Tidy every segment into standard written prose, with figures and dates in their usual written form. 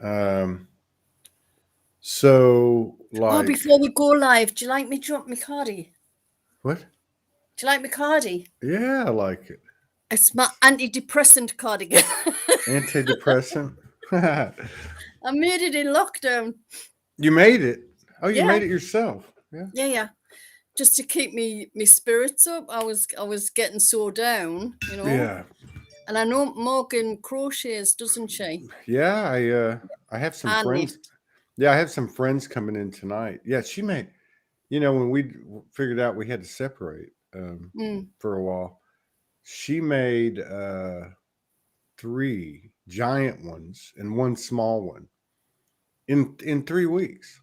Um, so Oh, like before we go live, do you like me drop my cardi? what? Do you like my cardi? Yeah, I like it. It's my antidepressant cardigan. Antidepressant. I made it in lockdown. You made it. Oh, you Yeah, made it yourself. Yeah. yeah, yeah. Just to keep me spirits up. I was getting so down, Yeah. And I know Morgan crochets, doesn't she? Yeah, I have some And it. friends. Yeah, I have some friends coming in tonight. Yeah, she made, when we figured out we had to separate Mm. for a while, she made three giant ones and one small one in 3 weeks.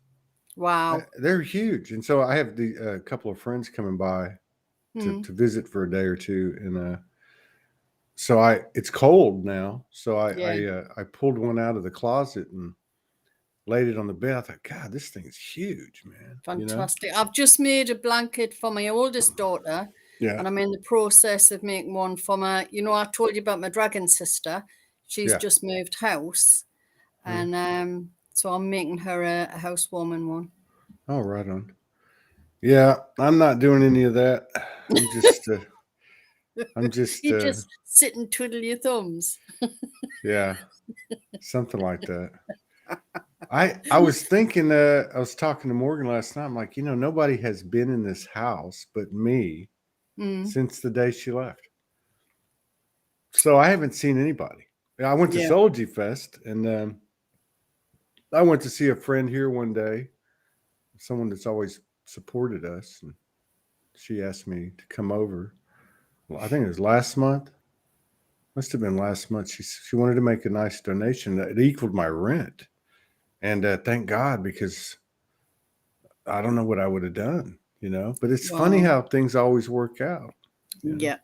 Wow. They're huge, and so I have the couple of friends coming by Mm. to visit for a day or two, and so it's cold now, so Yeah. I pulled one out of the closet and laid it on the bed. I thought, God, this thing is huge, man. Fantastic. I've just made a blanket for my oldest daughter, Yeah, and I'm in the process of making one for my, I told you about my dragon sister. She's yeah. just moved house, Mm. and so I'm making her a housewarming one. Oh, right on. Yeah, I'm not doing any of that. I'm just, uh, I'm just, You just sit and twiddle your thumbs. yeah, something like that. I was thinking, I was talking to Morgan last night. I'm like, nobody has been in this house but me Mm. since the day she left. So I haven't seen anybody. I went to Yeah. Soulogy Fest, and I went to see a friend here one day, someone that's always supported us, and she asked me to come over. Well, I think it was last month. Must have been last month. She wanted to make a nice donation that equaled my rent, and thank God, because I don't know what I would have done. But it's funny Wow. how things always work out. You know, Yeah.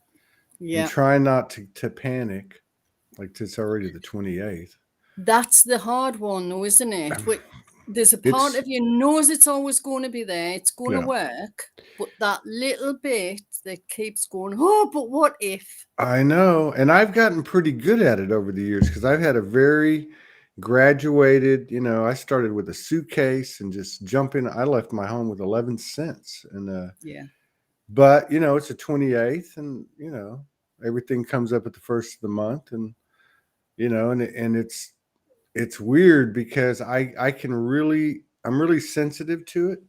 and Yeah. try not to panic. Like it's already the 28th. That's the hard one, though, isn't it? There's a part It's of you knows it's always going to be there, it's going to yeah. work, but that little bit that keeps going, oh, but what if? I know, and I've gotten pretty good at it over the years because I've had a very graduated. I started with a suitcase and just jumping. I left my home with 11 cents, and Yeah. but it's the 28th, and everything comes up at the first of the month, and and it's weird because I can really I'm really sensitive to it,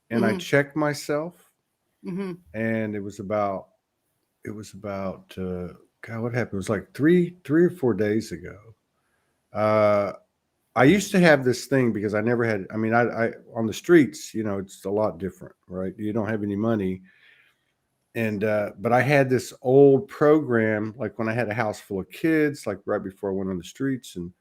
and I Mm-hmm. check myself, Mm-hmm. and it was about God, what happened? It was like three or 4 days ago. Uh, I used to have this thing because I never had. I mean, I on the streets, it's a lot different, right? You don't have any money, and but I had this old program, like when I had a house full of kids, like right before I went on the streets, and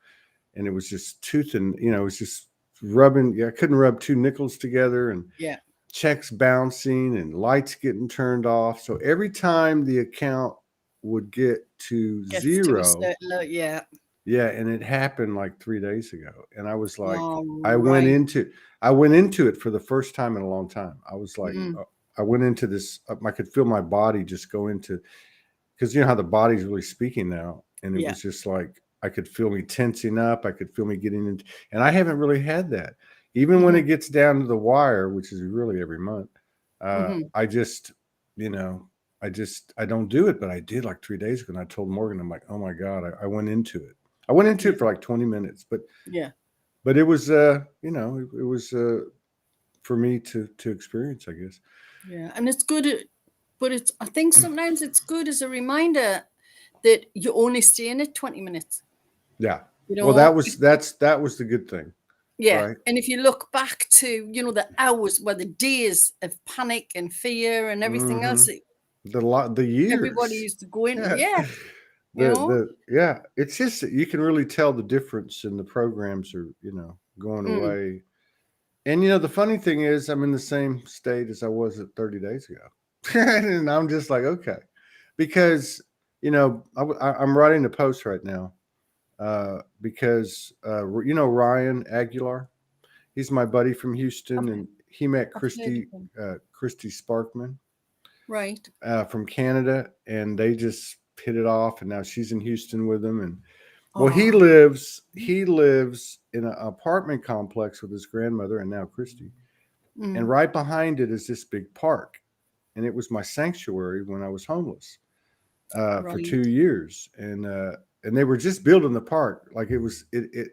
it was just tooth and it was just rubbing. Yeah, I couldn't rub two nickels together, and Yeah. checks bouncing and lights getting turned off. So every time the account would get to Gets to a zero, certain, yeah. yeah, and it happened like 3 days ago, and I was like, All I went right. into, I went into it for the first time in a long time. I was like, Mm. I went into this. I could feel my body just go into, because you know how the body's really speaking now, and it Yeah. was just like I could feel me tensing up. I could feel me getting into, and I haven't really had that. Even when Mm-hmm. it gets down to the wire, which is really every month, Mm-hmm. I just, you know, I don't do it. But I did like 3 days ago, and I told Morgan, I'm like, oh my God, I went into it. I went into Yeah. it for like 20 minutes, Yeah. but it was, it was for me to experience, I guess. Yeah. And it's good, but I think sometimes it's good as a reminder that you only stay in it 20 minets, Yeah. you Well, know? that was the good thing, Yeah. right? And if you look back to, the hours, the days of panic and fear and everything Mm-hmm. else that The everybody years. used to go into, Yeah. yeah, you know? Yeah. It's just that you can really tell the difference, in the programs are, going Mm. away. And the funny thing is, I'm in the same state as I was at 30 days ago, and I'm just like, okay, because I'm writing a post right now, because Ryan Aguilar, he's my buddy from Houston, I've, and he met I've heard of them. Christy Sparkman Right. from Canada, and they just hit it off, and now she's in Houston with him, and Well, he Oh. lives in an apartment complex with his grandmother and now Christy. And Mm. right behind it is this big park. And it was my sanctuary when I was homeless for Right. 2 years. And they were just building the park. Like it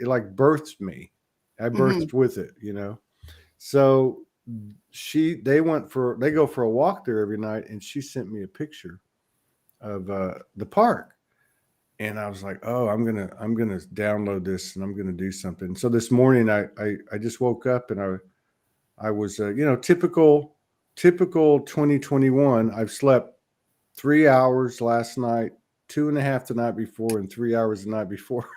like birthed me. I Mm-hmm. birthed with it, So they go for a walk there every night, and she sent me a picture of the park, and I was like, oh, I'm gonna download this and I'm gonna do something. So this morning I just woke up and I was typical 2021. I've slept 3 hours last night, 2.5 the night before, and 3 hours the night before.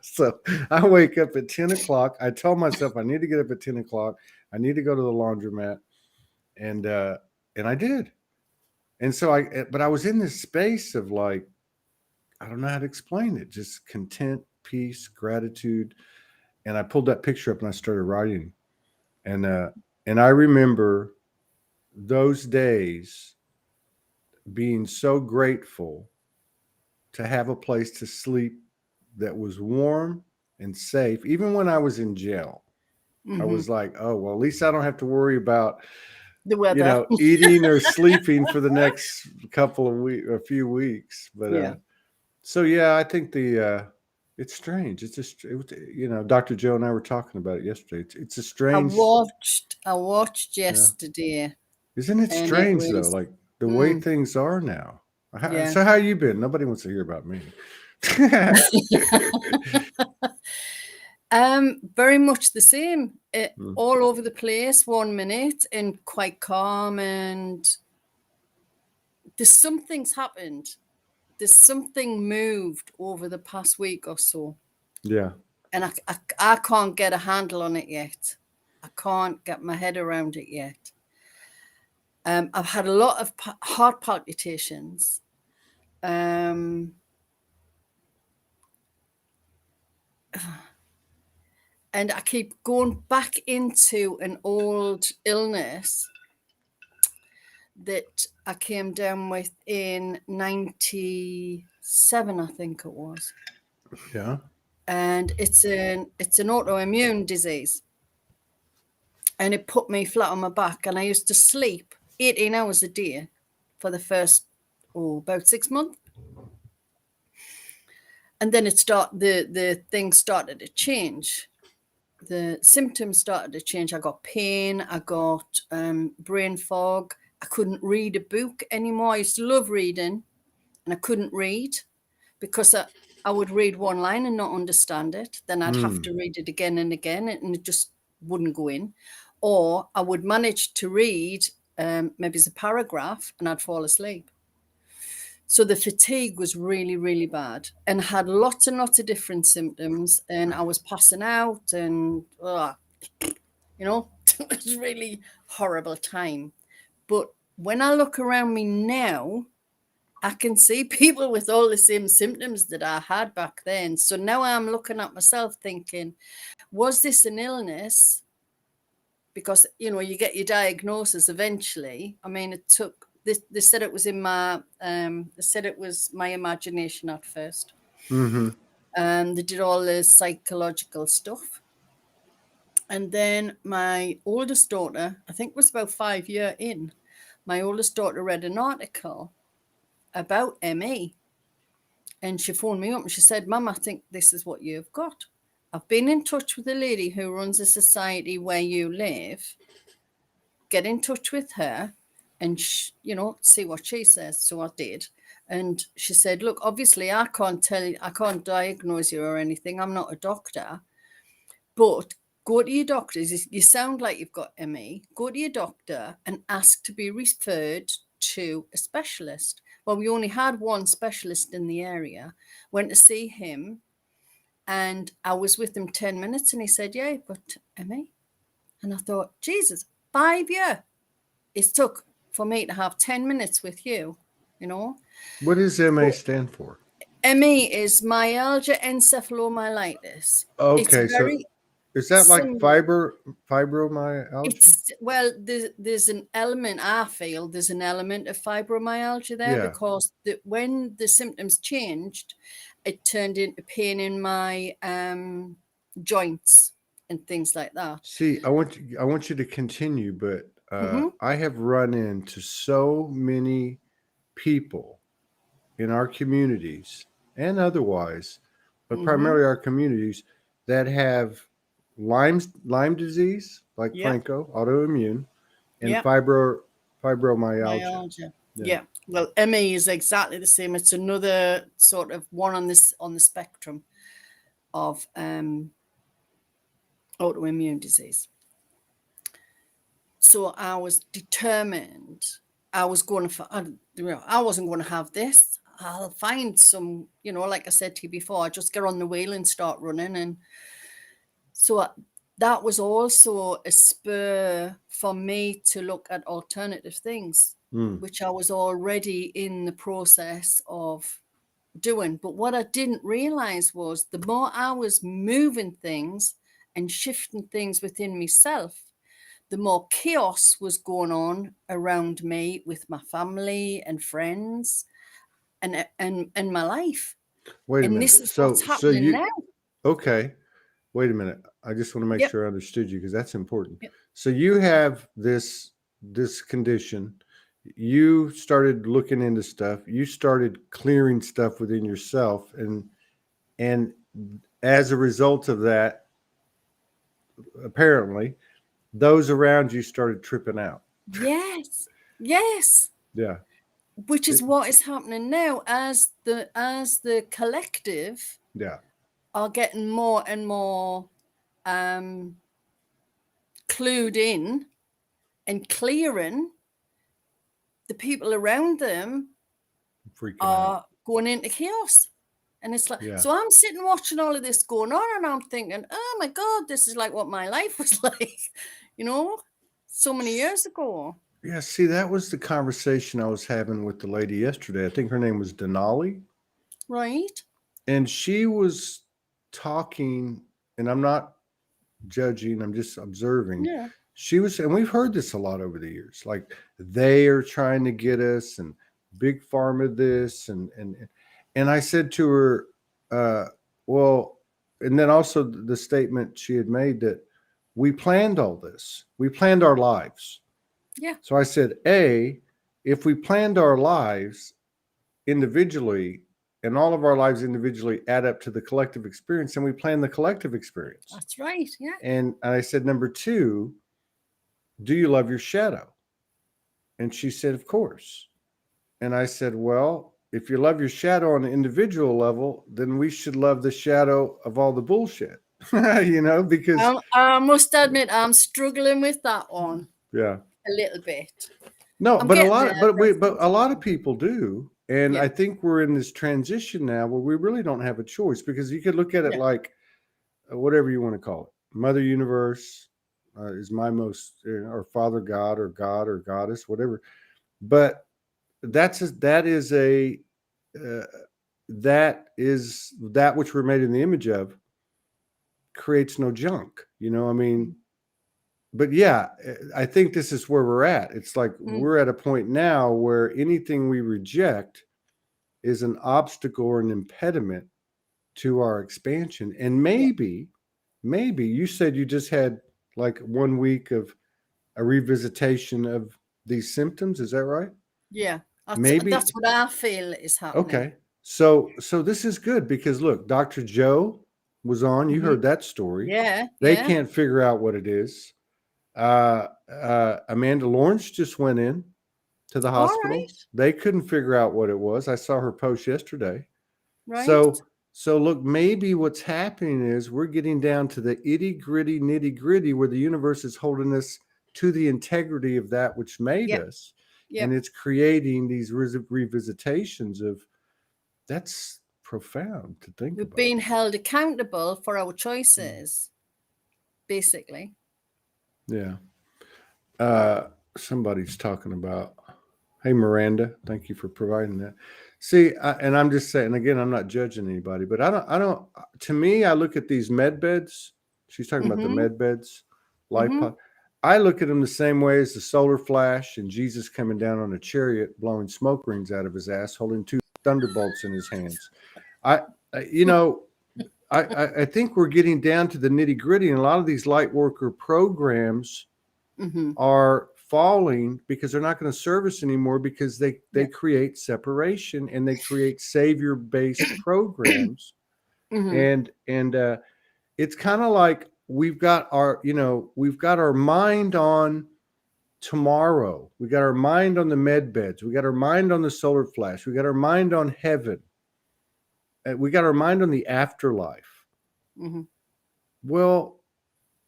So I wake up at 10 o'clock. I tell myself I need to get up at 10 o'clock. I need to go to the laundromat. And I did. And so but I was in this space of like, I don't know how to explain it, just content, peace, gratitude. And I pulled that picture up and I started writing. And, and I remember those days being so grateful to have a place to sleep that was warm and safe. Even when I was in jail, I Mm-hmm. was like, oh, well, at least I don't have to worry about, The weather. eating or sleeping for the next a few weeks. But, Yeah. so yeah, I think it's strange. It's just, Dr. Joe and I were talking about it yesterday. It's a I strange, watched yeah. yesterday, Isn't it and it strange though? was Like the way mm, things are now. yeah. So how you been? Nobody wants to hear about me. Very much the same. Mm, All over the place 1 minute and quite calm, and something's happened. There's something moved over the past week or so, yeah. and I can't get a handle on it yet. I can't get my head around it yet. I've had a lot of heart palpitations. And I keep going back into an old illness that I came down with in 97, I think it was. Yeah. And it's an autoimmune disease. And it put me flat on my back. And I used to sleep 18 hours a day for the first, about 6 months. And then the things started to change. The symptoms started to change. I got pain. I got brain fog. I couldn't read a book anymore. I used to love reading, and I couldn't read because I would read one line and not understand it. Then I'd have to read it again and again, and it just wouldn't go in. Or I would manage to read maybe it's a paragraph, and I'd fall asleep. So the fatigue was really, really bad, and had lots and lots of different symptoms. And I was passing out, and it was really horrible time. But when I look around me now, I can see people with all the same symptoms that I had back then. So now I'm looking at myself thinking, was this an illness? Because, you get your diagnosis eventually. I mean, it took, they said it was my imagination at first. Mm-hmm. They did all the psychological stuff. And then my oldest daughter, I think it was about 5 years in, my oldest daughter read an article about ME. And she phoned me up and she said, Mum, I think this is what you've got. I've been in touch with the lady who runs a society where you live. Get in touch with her and, see what she says. So I did. And she said, look, obviously I can't diagnose you or anything. I'm not a doctor. But go to your doctor. You sound like you've got ME. Go to your doctor and ask to be referred to a specialist. Well, we only had one specialist in the area. Went to see him, and I was with him 10 minutes, and he said, yeah, you've got ME. And I thought, Jesus, 5 years it took for me to have 10 minutes with you, What does MA So, stand for? ME is myalgia encephalomyelitis. It's Okay, so very is that like similar. fibromyalgia? There's an element, I feel there's an element of fibromyalgia there, Yeah. because when the symptoms changed it turned into pain in my joints and things like that. See, I want you to continue, but Mm-hmm. I have run into so many people in our communities and otherwise, but Mm-hmm. primarily our communities that have Lyme disease, like Yeah. Franco, autoimmune, and Yeah. fibromyalgia. Myalgia. Yeah. Yeah. Well, ME is exactly the same. It's another sort of one on the spectrum of autoimmune disease. So I was determined. I was going to, I wasn't going to have this. I'll find some, like I said to you before, I just get on the wheel and start running. And so that was also a spur for me to look at alternative things, which I was already in the process of doing. But what I didn't realize was the more I was moving things and shifting things within myself, the more chaos was going on around me with my family and friends and my life. Wait a And this minute. is what's So happening you now. okay? Wait a minute. I just want to make Yep. sure I understood you because that's important. Yep. So you have this condition. You started looking into stuff. You started clearing stuff within yourself, and as a result of that, apparently, those around you started tripping out. Yes. Yes. Yeah. Which is It- what is happening now as the collective yeah. are getting more and more clued in and clearing, the people around them Freaking out. are going into chaos. And it's like, Yeah. so I'm sitting watching all of this going on and I'm thinking, oh my God, this is like what my life was like, so many years ago. Yeah. See, that was the conversation I was having with the lady yesterday. I think her name was Denali. Right? And she was talking, and I'm not judging, I'm just observing. Yeah. She was, and we've heard this a lot over the years, like they are trying to get us and big pharma this and I said to her, well, and then also the statement she had made that we planned all this, we planned our lives. Yeah. So I said, if we planned our lives individually and all of our lives individually add up to the collective experience, and we plan the collective experience. That's right. Yeah. And I said, number two, do you love your shadow? And she said, of course. And I said, well, if you love your shadow on an individual level, then we should love the shadow of all the bullshit, because I must admit, I'm struggling with that one yeah, a little bit. no, I'm but a getting lot, there, but a lot of people do. And Yeah. I think we're in this transition now where we really don't have a choice, because you could look at it Yeah. like whatever you want to call it. Mother Universe is my most, or Father God or Goddess, whatever. But that is that which we're made in the image of, creates no junk. I mean, but yeah, I think this is where we're at. It's like we're at a point now where anything we reject is an obstacle or an impediment to our expansion. And maybe you said you just had like 1 week of a revisitation of these symptoms. Is that right? Yeah. Maybe. That's what I feel is happening. Okay. So this is good because look, Dr. Joe was on. You heard that story. Yeah. They Yeah. can't figure out what it is. Amanda Lawrence just went in to the All hospital. right. They couldn't figure out what it was. I saw her post yesterday. Right. So look, maybe what's happening is we're getting down to the itty-gritty, nitty-gritty where the universe is holding us to the integrity of that which made us. Yep. And it's creating these revisitations of, that's profound to think We're about. being held accountable for our choices, basically. Yeah. Somebody's talking about, hey, Miranda, thank you for providing that. See, and I'm just saying, again, I'm not judging anybody, but I don't, to me, I look at these med beds. She's talking about the med beds, life pod. I look at them the same way as the solar flash and Jesus coming down on a chariot, blowing smoke rings out of his ass, holding two thunderbolts in his hands. You know, I think we're getting down to the nitty gritty, and a lot of these light worker programs Hmm. are falling because they're not going to service anymore because they Yeah. create separation and they create savior based programs. Hmm. And it's kind of like we've got our mind on tomorrow, we got our mind on the med beds, we got our mind on the solar flash, we got our mind on heaven, we got our mind on the afterlife. Hmm. Well,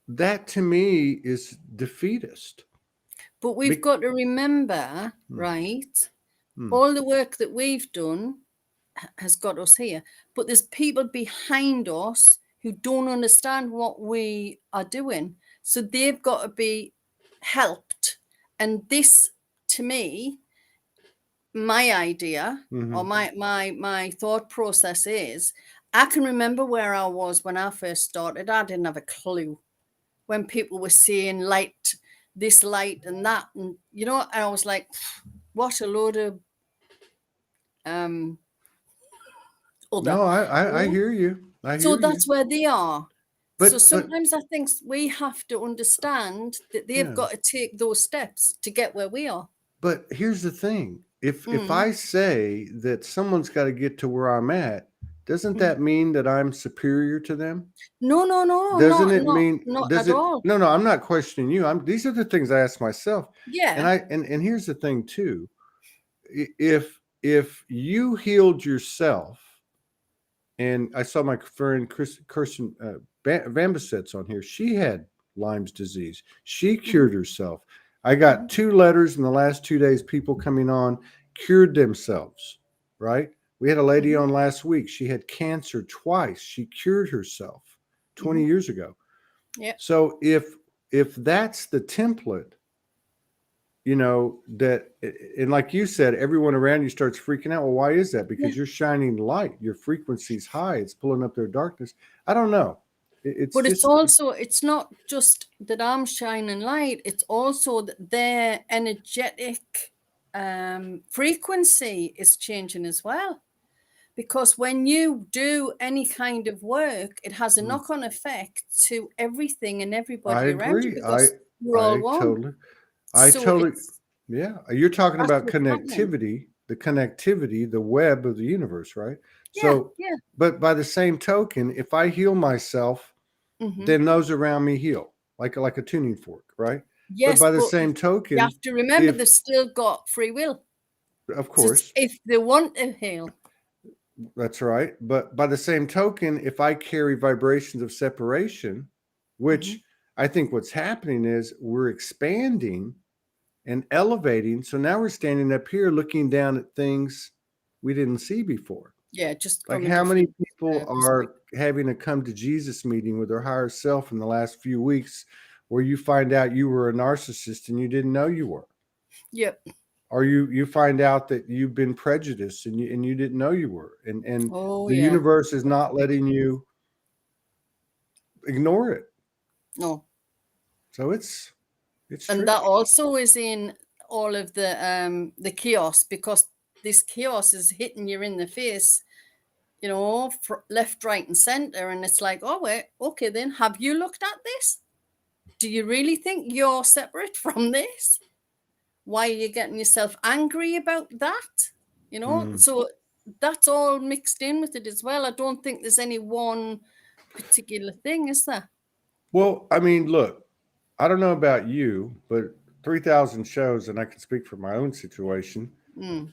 that to me is defeatist. But we've Be- got to remember, hmm, right? hmm. All the work that we've done has got us here. But there's people behind us who don't understand what we are doing. So they've got to be helped. And this, to me, my idea or Mm-hmm. my thought process is I can remember where I was when I first started. I didn't have a clue when people were saying light, this light and that. And, I was like, what a load of um, other. No, You I know? hear you. I So hear you. that's where they are. So But sometimes I think we have to understand that they've yeah. got to take those steps to get where we are. But here's the thing. If Mm. I say that someone's got to get to where I'm at, doesn't Mhm. that mean that I'm superior to them? No, no, no, Doesn't not it not mean not does at it all. no, no, I'm not questioning you. These are the things I ask myself. And Yeah. and here's the thing too. If you healed yourself, and I saw my friend Kirsten Vambasets on here. She had Lyme's disease. She Hmm. cured herself. I Hmm. got 2 letters in the last 2 days. People coming on cured themselves. Right. We had a lady Hmm. on last week. She had cancer twice. She cured herself Hmm. 20 years ago. Yeah. So if that's the template, that, and like you said, everyone around you starts freaking out. Well, why is that? Yeah. Because you're shining light, your frequency's high, it's pulling up their darkness. I don't know. It's But it's just also, it's not just that I'm shining light, it's also that their energetic frequency is changing as well. Because when you do any kind of work, it has a knock-on effect to everything and I everybody around you agree. because we're all I one. totally I So totally yeah, you're talking that's about what's happening. connectivity, the web of the universe, right? Yeah, So, yeah. but by the same token, if I heal myself, Hmm. then those around me heal, like a tuning fork, right? But Yes, by the but same you token, have to remember if they've still got free will. of So course, if they want to heal. that's right. But by the same token, if I carry vibrations of separation, Hmm. which I think what's happening is we're expanding and elevating. So now we're standing up here looking down at things we didn't see before. Yeah, just Like from a how many different people perspective. are having a come to Jesus meeting with their higher self in the last few weeks where you find out you were a narcissist and you didn't know you were. Yep. Or you find out that you've been prejudiced and you didn't know you were. And Oh, the yeah. universe is not letting you ignore it. No. So it's And that tricky. also is in all of the chaos, because this chaos is hitting you in the face, left, right, and center. And it's like, oh, wait, okay, then have you looked at this? Do you really think you're separate from this? Why are you getting yourself angry about that? Mm. So that's all mixed in with it as well. I don't think there's any one particular thing, is there? Well, I mean, look, I don't know about you, but 3,000 shows, and I can speak for my own situation. Mm.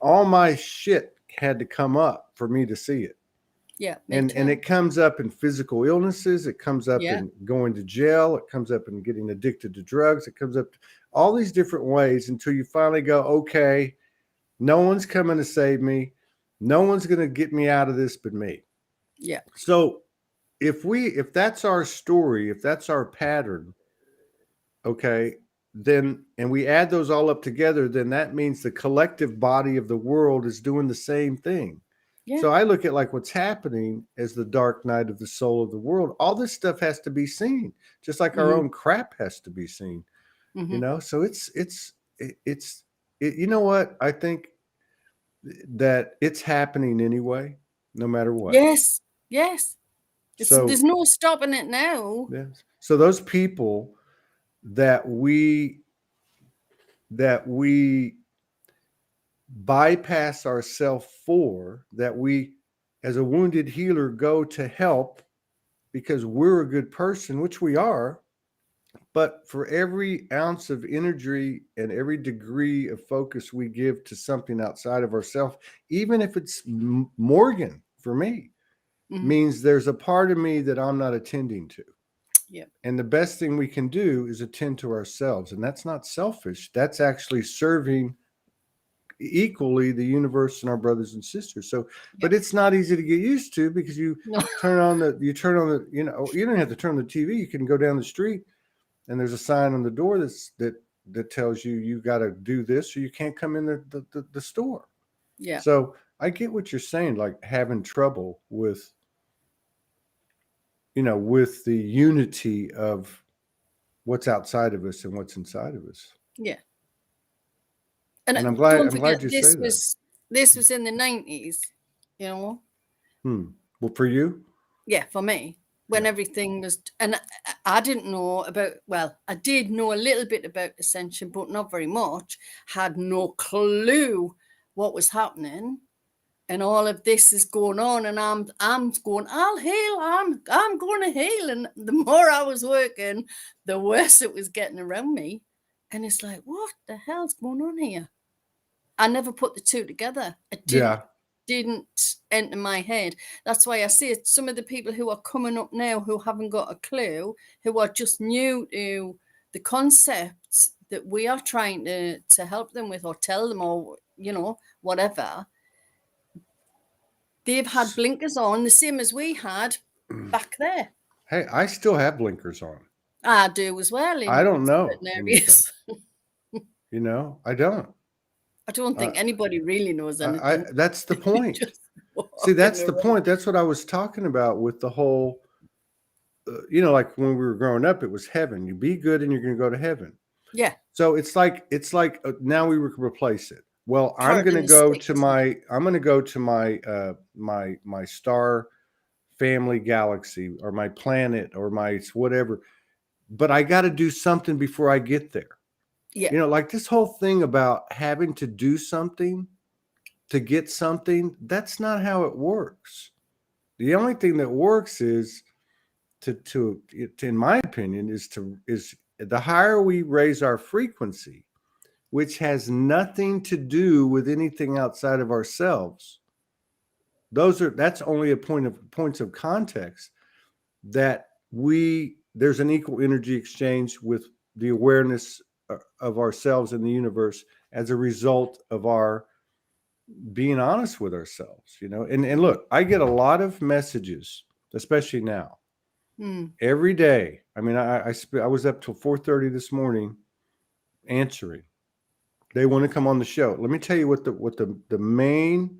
All my shit had to come up for me to see it. Yeah, me And too. it comes up in physical illnesses, it comes up Yeah. in going to jail, it comes up in getting addicted to drugs, it comes up all these different ways until you finally go, okay, no one's coming to save me. No one's going to get me out of this but me. Yeah. So if that's our story, if that's our pattern, okay, then and we add those all up together, then that means the collective body of the world is doing the same thing. Yeah. So I look at like what's happening as the dark night of the soul of the world. All this stuff has to be seen, just like our Mm-hmm. own crap has to be seen. Mm-hmm. So you know what? I think that it's happening anyway. no matter what. Yes. Yes. So There's no stopping it now. yes. So those people that we bypass ourselves for, that we as a wounded healer go to help because we're a good person, which we are, but for every ounce of energy and every degree of focus we give to something outside of ourselves, even if it's Morgan for me, means there's a part of me that I'm not attending to. Yeah. And the best thing we can do is attend to ourselves. And that's not selfish. That's actually serving equally the universe and our brothers and sisters. So, but it's not easy to get used to, because you turn on the, you don't have to turn on the TV. You can go down the street and there's a sign on the door that tells you, you got to do this or you can't come in the store. Yeah. So I get what you're saying, like having trouble with, with the unity of what's outside of us and what's inside of us. Yeah. And I'm don't glad forget, you say that. This was in the 90s, you know. Well, for you? Yeah, for me, when everything was, and I didn't know about, well, I did know a little bit about ascension, but not very much. Had no clue what was happening, and all of this is going on, and I'm going, I'll heal, I'm going to heal, and the more I was working, the worse it was getting around me, and it's like, what the hell's going on here? I never put the two together. It didn't enter my head. That's why I see it. Some of the people who are coming up now who haven't got a clue, who are just new to the concepts that we are trying to help them with, or tell them, or, whatever, they've had blinkers on the same as we had back there. Hey, I still have blinkers on. I do as well. I don't know anything. I don't. I don't think anybody really knows anything. That's the point. See, that's the point. That's what I was talking about with the whole, like when we were growing up, it was heaven. You be good and you're going to go to heaven. Yeah. So it's like now we replace it. Well, I'm going to go to my star family galaxy, or my planet, or my whatever, but I got to do something before I get there. Yeah. Like this whole thing about having to do something to get something, that's not how it works. The only thing that works is to in my opinion, is the higher we raise our frequency, which has nothing to do with anything outside of ourselves. That's only points of context, that there's an equal energy exchange with the awareness of ourselves in the universe as a result of our being honest with ourselves, and look, I get a lot of messages, especially now, every day. I mean, I was up till 4:30 this morning answering. They want to come on the show. Let me tell you what the main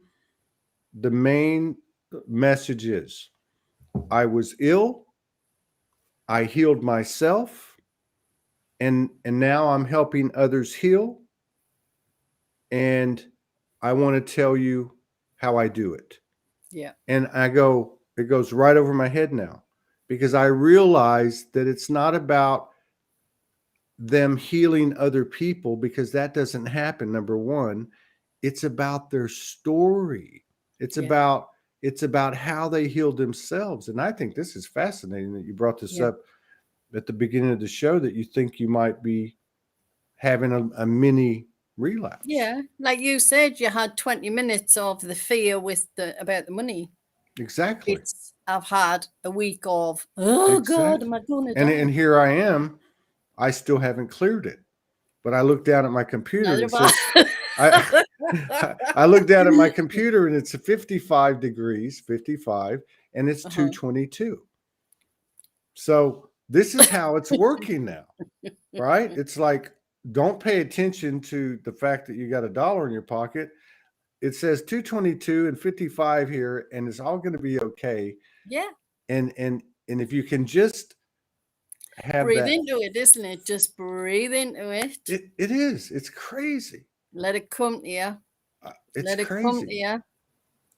message is. I was ill. I healed myself, and now I'm helping others heal. And I want to tell you how I do it. Yeah. And it goes right over my head now, because I realize that it's not about them healing other people, because that doesn't happen. Number one, it's about their story. It's about how they healed themselves. And I think this is fascinating that you brought this up at the beginning of the show, that you think you might be having a mini relapse. Yeah, like you said, you had 20 minutes of the fear about the money. Exactly. I've had a week of, God, am I going to die? And here I am. I still haven't cleared it, but I look down at my computer and it says, I look down at my computer and it's 55 degrees, 55, and it's 222. So this is how it's working now, right? It's like, don't pay attention to the fact that you got $1 in your pocket. It says 222 and 55 here, and it's all going to be okay. Yeah. And if you can just breathe into it, isn't it? Just breathe into it. It is. It's crazy. Let it come to you. It's crazy. Come to you.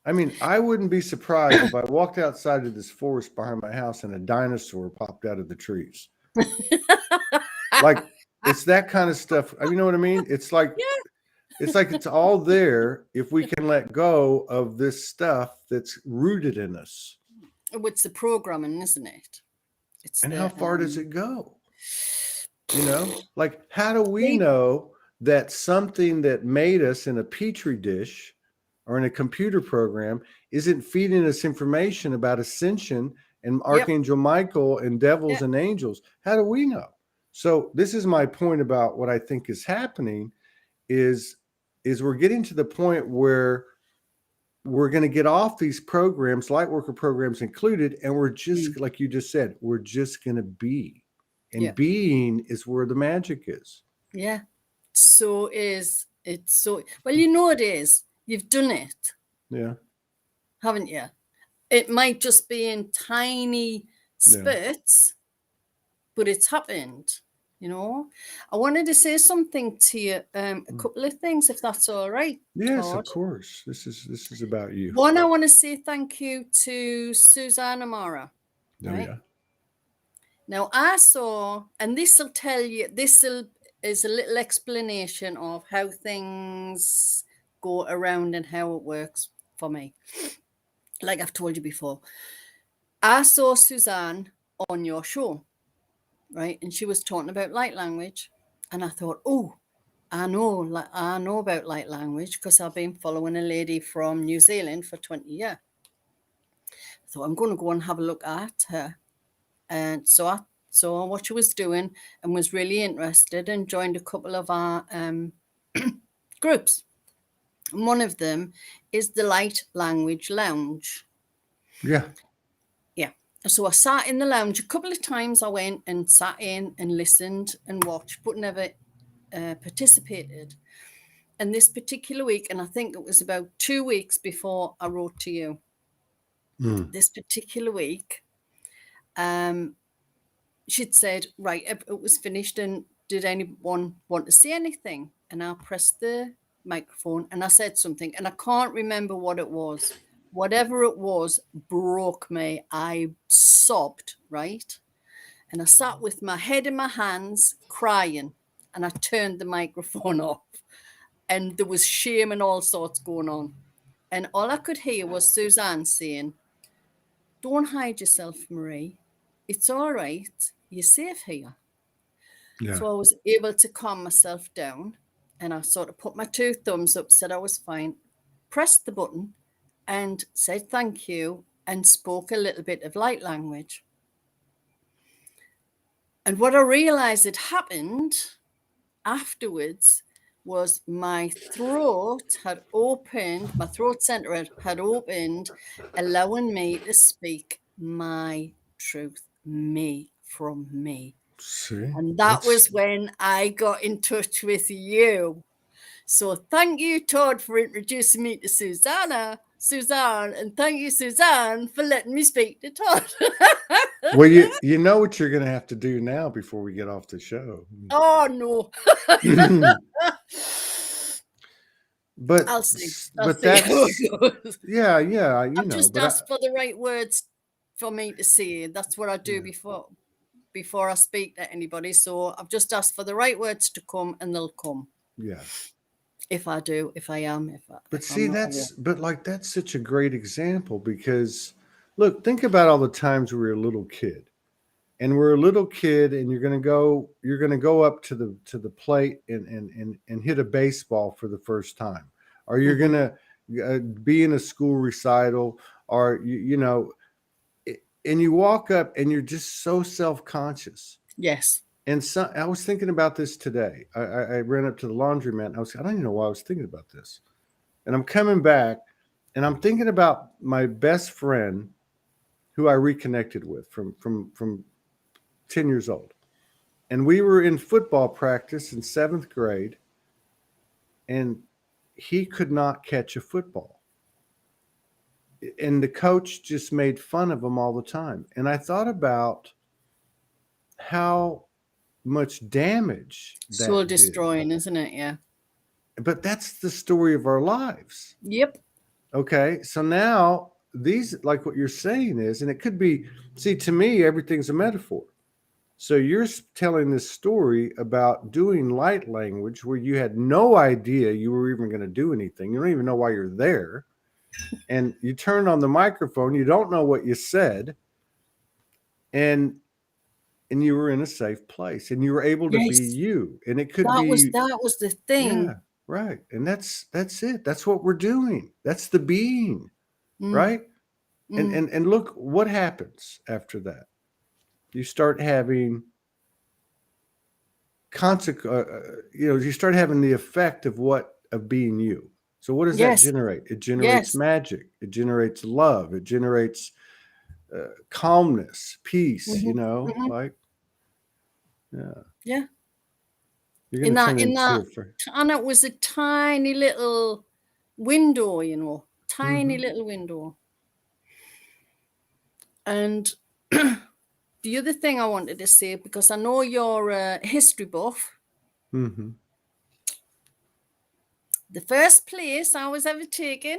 I mean, I wouldn't be surprised if I walked outside of this forest behind my house and a dinosaur popped out of the trees. Like, it's that kind of stuff. You know what I mean? Yeah. It's all there if we can let go of this stuff that's rooted in us. It's the programming, isn't it? It's And the how far does it go? You know, like, how do we know that something that made us in a petri dish or in a computer program isn't feeding us information about ascension and Yep. Archangel Michael and devils Yep. and angels? How do we know? So this is my point about what I think is happening is we're getting to the point where we're going to get off these programs, light worker programs included, and we're just like you just said, we're just going to be. And Yeah. being is where the magic is. Yeah. So it's so well, you know it is. You've done it, Yeah. haven't you? It might just be in tiny spurts, but it's happened. You know, I wanted to say something to you, a couple of things, if that's all right. Yes, Todd. of course. This is about you. One, I want to say thank you to Suzanne Amara. Oh Right yeah. now, I saw, and this will tell you, is a little explanation of how things go around and how it works for me. Like I've told you before, I saw Suzanne on your show, right? And she was talking about light language. And I thought, oh, I know about light language because I've been following a lady from New Zealand for 20 years. So I'm going to go and have a look at her. And so I saw what she was doing and was really interested and joined a couple of our groups. And one of them is the Light Language Lounge. Yeah. Yeah. So I sat in the lounge a couple of times. I went and sat in and listened and watched, but never participated. And this particular week, and I think it was about 2 weeks before I wrote to you, this particular week, she'd said, right, it was finished, and did anyone want to say anything? And I pressed the microphone and I said something, and I can't remember what it was. Whatever it was broke me. I sobbed, right? And I sat with my head in my hands crying, and I turned the microphone off, and there was shame and all sorts going on. And all I could hear was Suzanne saying, don't hide yourself, Marie. It's all right. You're safe here. Yeah. So I was able to calm myself down, and I sort of put my two thumbs up, said I was fine, pressed the button and said thank you, and spoke a little bit of light language. And what I realized had happened afterwards was my throat had opened, my throat center had opened, allowing me to speak my truth, me from me. See? And that was when I got in touch with you. So thank you, Todd, for introducing me to Suzanne, and thank you, Suzanne, for letting me speak to Todd. Well, you know what you're going to have to do now before we get off the show. Oh no. But I'll see. but How that's it goes. yeah, you I've know, just but asked for the right words for me to say. That's what I do before I speak to anybody. So I've just asked for the right words to come, and they'll come. yeah. If I do, if I am, But if see, I'm not, that's such a great example because look, think about all the times we were a little kid. And we're a little kid, and you're gonna go up to the plate and hit a baseball for the first time, or you're gonna be in a school recital, or you know, and you walk up and you're just so self-conscious. yes. And so I was thinking about this today. I ran up to the laundromat. And I don't even know why I was thinking about this. And I'm coming back, and I'm thinking about my best friend, who I reconnected with from 10 years old. And we were in football practice in 7th grade, and he could not catch a football. And the coach just made fun of him all the time. And I thought about how much damage that Soul did. destroying, isn't it? Yeah. But that's the story of our lives. Yep. Okay. So now these, like what you're saying is, and it could be, see, to me, everything's a metaphor. So you're telling this story about doing light language where you had no idea you were even going to do anything. You don't even know why you're there. And you turn on the microphone, you don't know what you said, and you were in a safe place and you were able to be Yes, you. And it could be, that was the yeah, thing. right. And that's it. That's what we're doing. That's the being, Mm, right? And mm. look what happens after that. You start having you start having the effect of being you. So what does that Yes, generate? It generates yes. magic. It generates love. It generates calmness, peace. Hmm, hmm. Like, yeah, Yeah. you're going to turn In into that, a friend. and it was a tiny little window, you know, tiny Mm-hmm. little window. And the other thing I wanted to say, because I know you're a history buff, Mm-hmm. the first place I was ever taken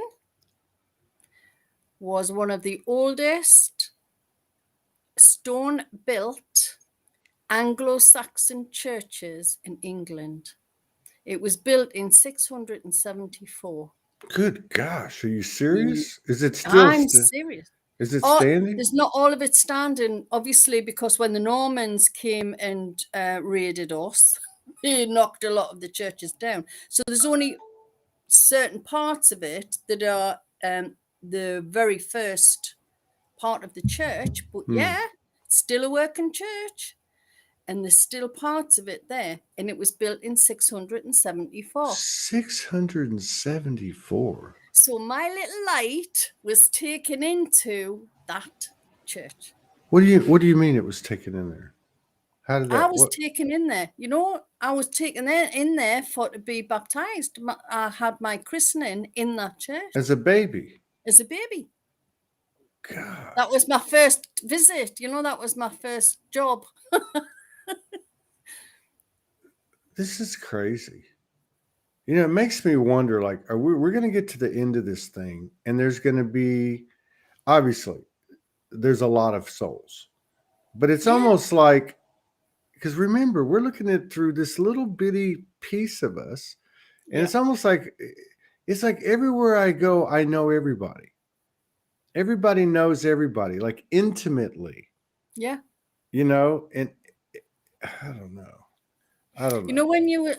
was one of the oldest stone built Anglo-Saxon churches in England. It was built in 674. Good gosh, are you Mm, serious? Is it still? I'm serious. Is it Oh, standing? there's not all of it standing, obviously, because when the Normans came and raided us, they knocked a lot of the churches down. So there's only certain parts of it that are the very first part of the church, but Hmm. yeah, it's still a working church. And there's still parts of it there. And it was built in 674. 674. So my little light was taken into that church. What do you mean it was taken in there? How did I that was what taken in there. You know, I was taken in there for to be baptized. I had my christening in that church as a baby? as a baby. That Gosh, was my first visit. You know, that was my first job. this is crazy. It makes me wonder, like, we're going to get to the end of this thing and there's going to be, obviously, there's a lot of souls. But it's Yeah, almost like, because remember, we're looking at through this little bitty piece of us, and yeah, it's almost like it's like everywhere I go, I know everybody. Everybody knows everybody, like intimately, yeah. and I don't know. I don't You know. know,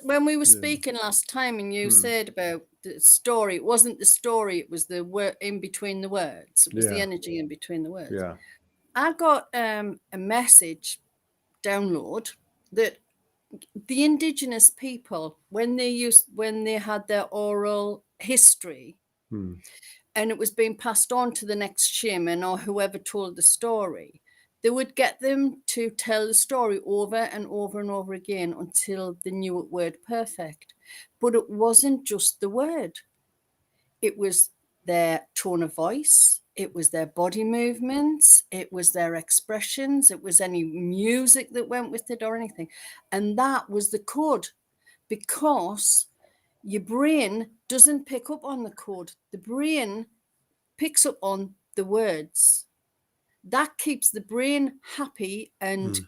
when we were Yeah. speaking last time, and you Hmm. said about the story, it wasn't the story; it was the word in between the words. It was the Yeah. energy in between the words. Yeah. I got a message download that the indigenous people, when they had their oral history, Hmm. and it was being passed on to the next shaman or whoever told the story, they would get them to tell the story over and over and over again until they knew it word perfect. But it wasn't just the word, it was their tone of voice, it was their body movements, it was their expressions, it was any music that went with it or anything. And that was the code, because your brain doesn't pick up on the code. The brain picks up on the words. That keeps the brain happy and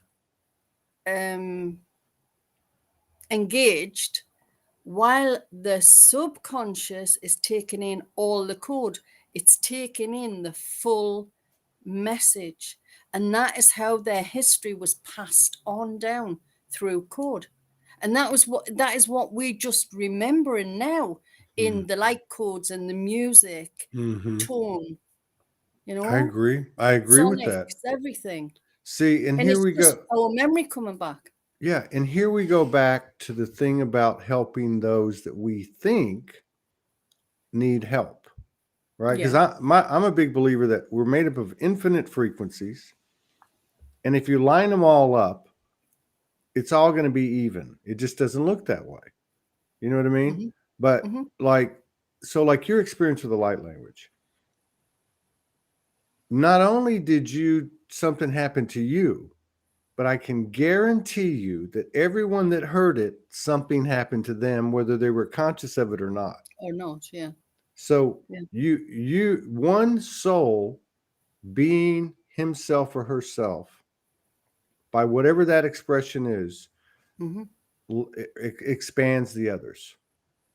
Hmm. um, engaged, while the subconscious is taking in all the code. It's taking in the full message. And that is how their history was passed on down through code. And that is what we just remembering now Hmm. in the light codes and the music, Hmm. tone, you I know, agree. I agree with that. sonics, everything. See, and And here it's we just go. our memory coming back. Yeah, and here we go back to the thing about helping those that we think need help, right? Because Yeah. I'm a big believer that we're made up of infinite frequencies, and if you line them all up, it's all going to be even. It just doesn't look that way. You know what I mean? Mm-hmm. But Mm-hmm. like your experience with the light language, not only did you something happen to you, but I can guarantee you that everyone that heard it, something happened to them, whether they were conscious of it or not. Or not. Yeah. So Yeah. you one soul being himself or herself by whatever that expression is Mm-hmm. expands the others.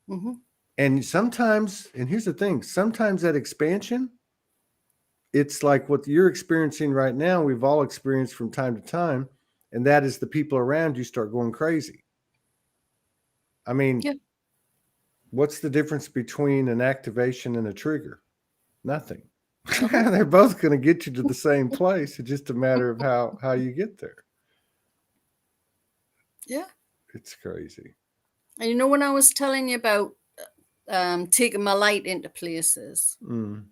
Mm-hmm. And sometimes, and here's the thing, sometimes that expansion, it's like what you're experiencing right now, we've all experienced from time to time, and that is the people around you start going crazy. I mean, Yeah. what's the difference between an activation and a trigger? Nothing. Uh-huh. They're both going to get you to the same place. It's just a matter of how you get there. Yeah. It's crazy. And you know, when I was telling you about taking my light into places, Mm.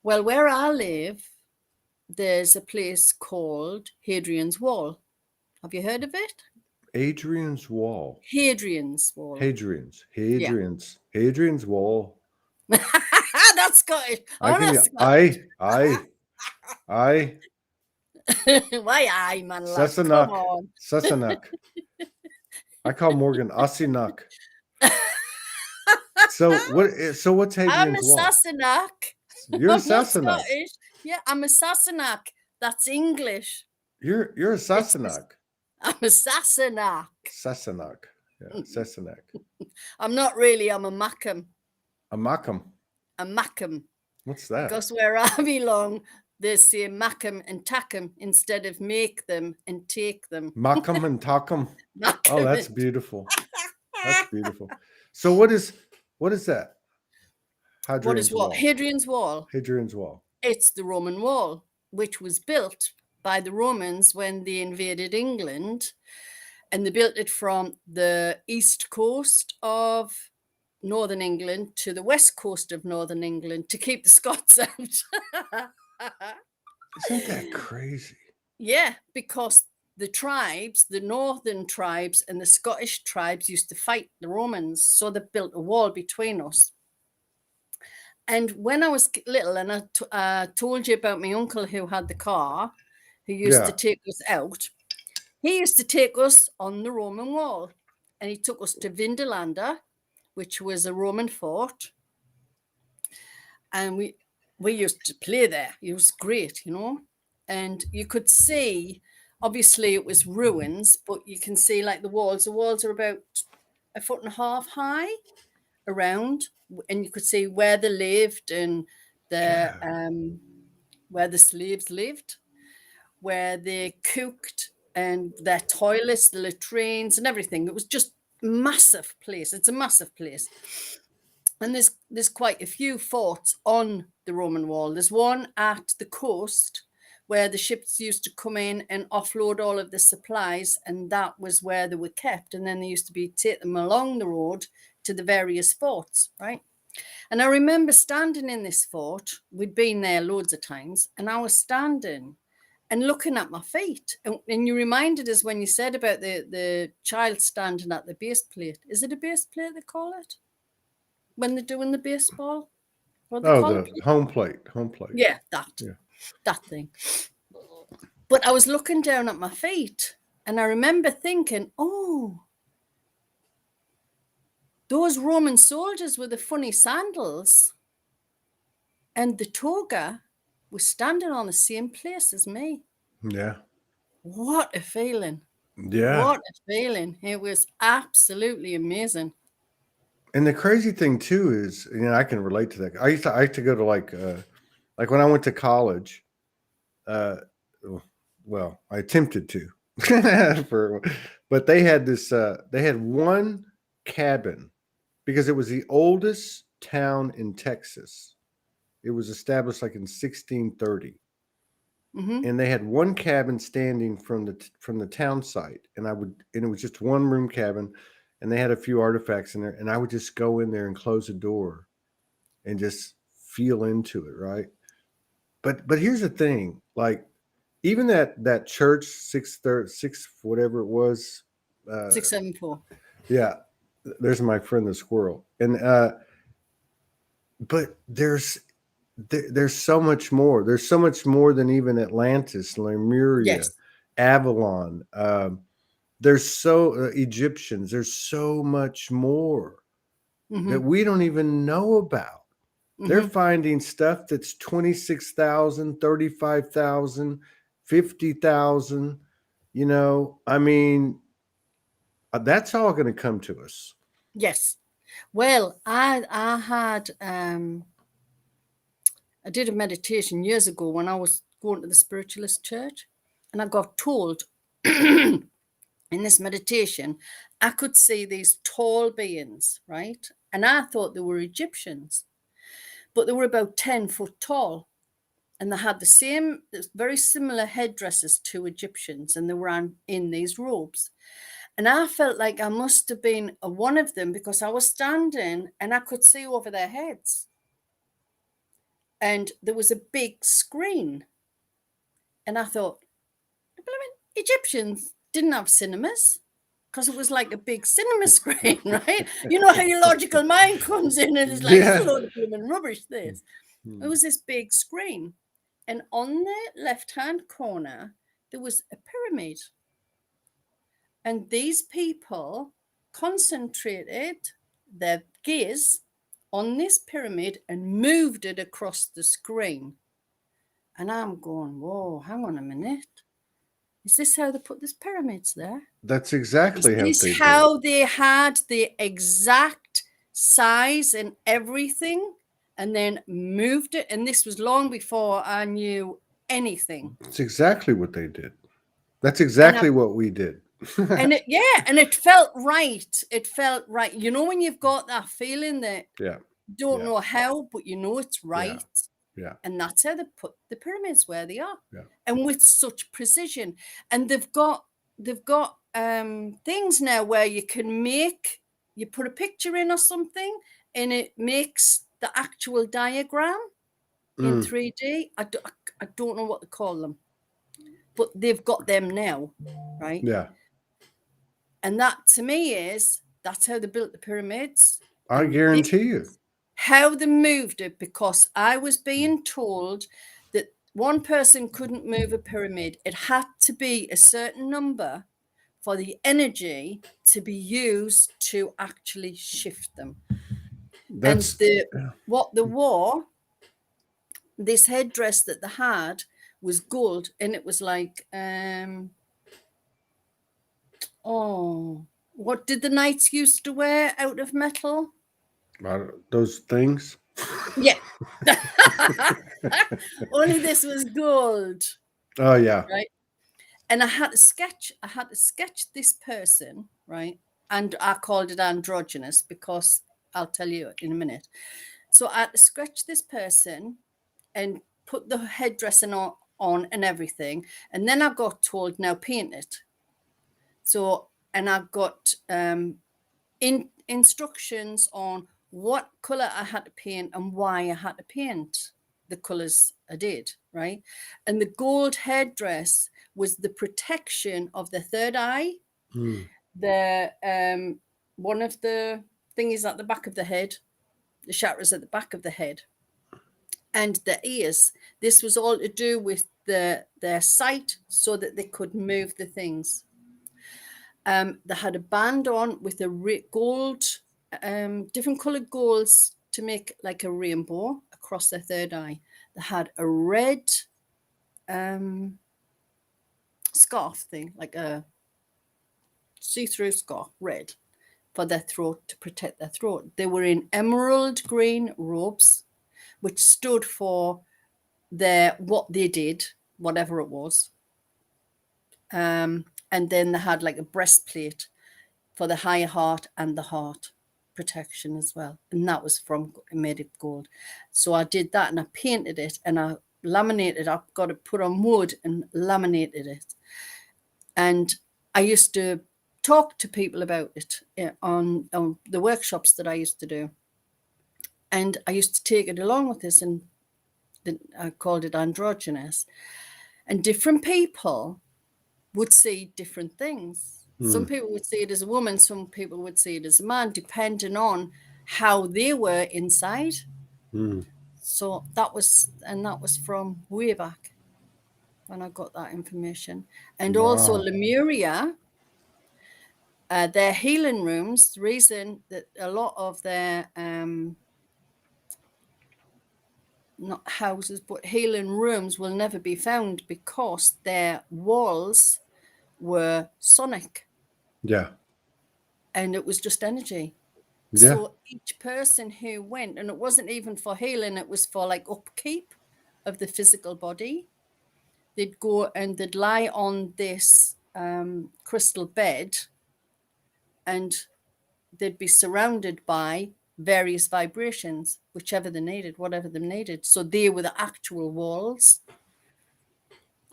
well, where I live, there's a place called Hadrian's Wall. Have you heard of it? Adrian's Wall. Hadrian's Wall. Hadrian's. Yeah. Hadrian's Wall. That's Scottish. I Oh, can. that's Scottish. I. Why, aye, man, lad. Come Sassenach. on. Sassenach. I call Morgan Ossinuck. So what? So what's I'm a Hadrian's Wall? Sassenach. You're a I'm not Sassenach. Scottish. Yeah, I'm a Sassenach. That's English. You're a It's just, Sassenach. I'm a Sassenach. Sassenach. Yeah, Sassenach. I'm not really. I'm a Mackem. A Mackem. A Mackem. What's that? Because where I belong, they say Mackem and Tackem instead of make them and take them. Mackem and Tackem. Mackem Oh, that's and- beautiful. That's beautiful. So what is that? What is Hadrian's what? Wall. Hadrian's Wall. Hadrian's Wall. It's the Roman wall, which was built by the Romans when they invaded England. And they built it from the east coast of northern England to the west coast of northern England to keep the Scots out. Isn't that crazy? Yeah, because the tribes, the northern tribes and the Scottish tribes used to fight the Romans. So they built a wall between us. And when I was little, and I told you about my uncle who had the car, who used to take us out, he used to take us on the Roman wall. And he took us to Vindolanda, which was a Roman fort. And we used to play there. It was great, you know. And you could see, obviously it was ruins, but you can see like the walls. The walls are about 1.5 feet high around, and you could see where they lived and the where the slaves lived, where they cooked, and their toilets, the latrines, and everything. It was just a massive place. It's a massive place. And there's quite a few forts on the Roman wall. There's one at the coast where the ships used to come in and offload all of the supplies, and that was where they were kept. And then they used to take them along the road to the various forts, right? And I remember standing in this fort. We'd been there loads of times, and I was standing and looking at my feet. And you reminded us when you said about the child standing at the base plate. Is it a base plate they call it? When they're doing the baseball? What they call the it? home plate. Home plate. Yeah, that thing. But I was looking down at my feet, and I remember thinking, oh, those Roman soldiers with the funny sandals and the toga were standing on the same place as me. Yeah. What a feeling. Yeah. What a feeling. It was absolutely amazing. And the crazy thing too is, I can relate to that. I used to go to like when I went to college, well, I attempted to, but they had they had one cabin because it was the oldest town in Texas. It was established like in 1630. Mm-hmm. And they had one cabin standing from the town site, and it was just one room cabin, and they had a few artifacts in there, and I would just go in there and close the door and just feel into it, right? But here's the thing, like even that church 6 whatever it was, 674. yeah, there's my friend the squirrel, and but there's so much more. There's so much more than even Atlantis, Lemuria, Yes. Avalon. There's Egyptians. There's so much more. that we don't even know about. They're finding stuff that's 26,000, 35,000, 50,000. You know, I mean, that's all going to come to us. Yes. Well, I did a meditation years ago when I was going to the spiritualist church, and I got told in this meditation I could see these tall beings, right? And I thought they were Egyptians, but they were about 10 foot tall, and they had the same, very similar headdresses to Egyptians, and they were in these robes. And I felt like I must have been one of them because I was standing and I could see over their heads. And there was a big screen. And I thought, Egyptians didn't have cinemas because it was like a big cinema screen, right? You know how your logical mind comes in and it's like, it's a load of blooming rubbish, this. It was this big screen. And on the left-hand corner, there was a pyramid. And these people concentrated their gaze on this pyramid and moved it across the screen. And I'm going, whoa, hang on a minute. Is this how they put these pyramids there? That's exactly how they had the exact size and everything and then moved it. And this was long before I knew anything. That's exactly what they did. That's exactly what we did. And it felt right. It felt right. You know, when you've got that feeling that don't know how, but you know it's right. Yeah. And that's how they put the pyramids where they are. Yeah. And with such precision. And they've got things now where you can you put a picture in or something and it makes the actual diagram in 3D. I don't know what to call them, but they've got them now, right? Yeah. And that to me that's how they built the pyramids. I guarantee you. How they moved it, because I was being told that one person couldn't move a pyramid. It had to be a certain number for the energy to be used to actually shift them. This headdress that they had was gold, and it was like, what did the knights used to wear out of metal? Those things? Yeah. Only this was gold. Oh, yeah. Right. And I had to sketch this person, right? And I called it androgynous because I'll tell you in a minute. So I had to sketch this person and put the headdress on and everything. And then I got told, now paint it. So, and I got instructions on what color I had to paint and why I had to paint the colors I did, right? And the gold headdress was the protection of the third eye, the one of the thingies at the back of the head, the chakras at the back of the head, and the ears. This was all to do with their sight so that they could move the things. They had a band on with a gold, different colored golds to make like a rainbow across their third eye. They had a red scarf thing, like a see-through scarf, red, for their throat, to protect their throat. They were in emerald green robes, which stood for what they did, whatever it was. And then they had like a breastplate for the higher heart and the heart protection as well. And that was made of gold. So I did that and I painted it and I laminated. I got it put on wood and laminated it. And I used to talk to people about it on the workshops that I used to do. And I used to take it along with this, and I called it androgynous. And different people would see different things. Some people would see it as a woman, some people would see it as a man, depending on how they were inside. So that was from way back when I got that information. And also Lemuria, Their healing rooms, the reason that a lot of their not houses but healing rooms will never be found, because their walls were sonic Yeah. and it was just energy. Yeah. So each person who went, and it wasn't even for healing, it was for like upkeep of the physical body, they'd go and they'd lie on this crystal bed, and they'd be surrounded by various vibrations, whichever they needed, whatever they needed. So they were the actual walls.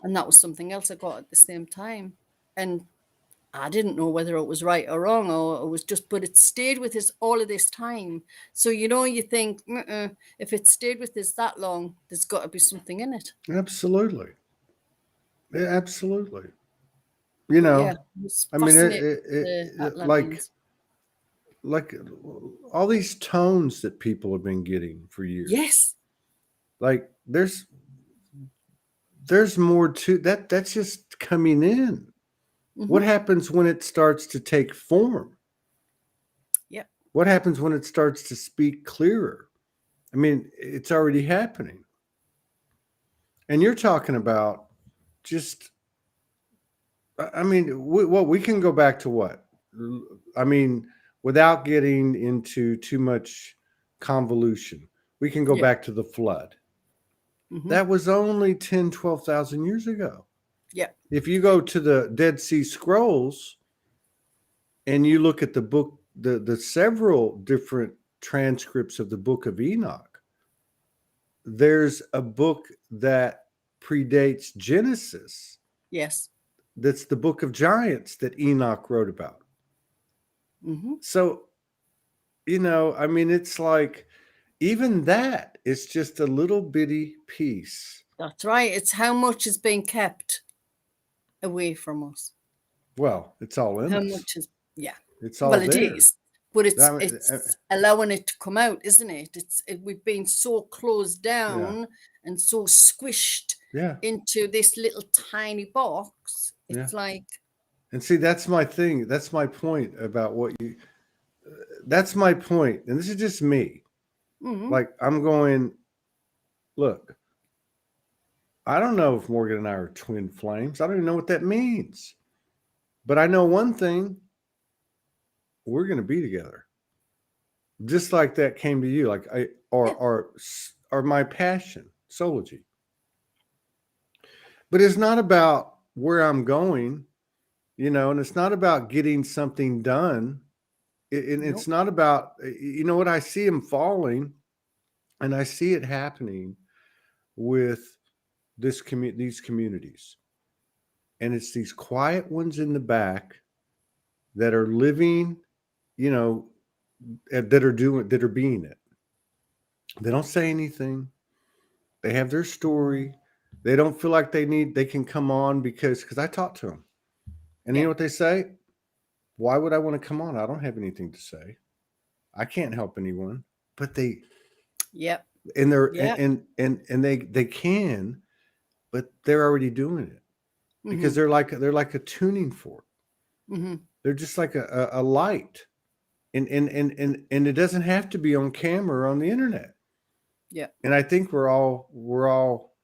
And that was something else I got at the same time. And I didn't know whether it was right or wrong, or it was just, but it stayed with us all of this time. So, you think, if it stayed with us that long, there's got to be something in it. Absolutely. Yeah, absolutely. You But yeah, know, it was I mean, fascinating, the Atlanteans. like all these tones that people have been getting for years. Yes. Like there's more to that. That's just coming in. What happens when it starts to take form? Yeah. What happens when it starts to speak clearer? I mean, it's already happening. And you're talking about just, I mean, we can go back to what? I mean, without getting into too much convolution, we can go Yeah. back to the flood. Mm-hmm. That was only 10, 12,000 years ago. Yeah. If you go to the Dead Sea Scrolls and you look at the book, the several different transcripts of the book of Enoch, there's a book that predates Genesis. Yes. That's the book of giants that Enoch wrote about. Mm-hmm. So, I mean, it's like even that is just a little bitty piece. That's right. It's how much is being kept away from us. Well, it's all in How us. much is, yeah. It's all Well, it there. is, but I mean, it's allowing it to come out, isn't it? We've been so closed down and so squished yeah. into this little tiny box. It's like, And see, that's my thing. That's my point about that's my point. And this is just me. Like, I'm going, look, I don't know if Morgan and I are twin flames. I don't even know what that means. But I know one thing, we're going to be together. Just like that came to you, like or my passion, Soulogy. But it's not about where I'm going, and it's not about getting something done. It's nope. not about, what I see him falling, and I see it happening with these communities. And it's these quiet ones in the back that are living, that are being it. They don't say anything. They have their story. They don't feel like they can come on because I talk to them. And you know what they say? Why would I want to come on? I don't have anything to say. I can't help anyone. But they and they're and they can, but they're already doing it because they're like a tuning fork. They're just like a light. And it doesn't have to be on camera or on the internet. Yeah. And I think we're all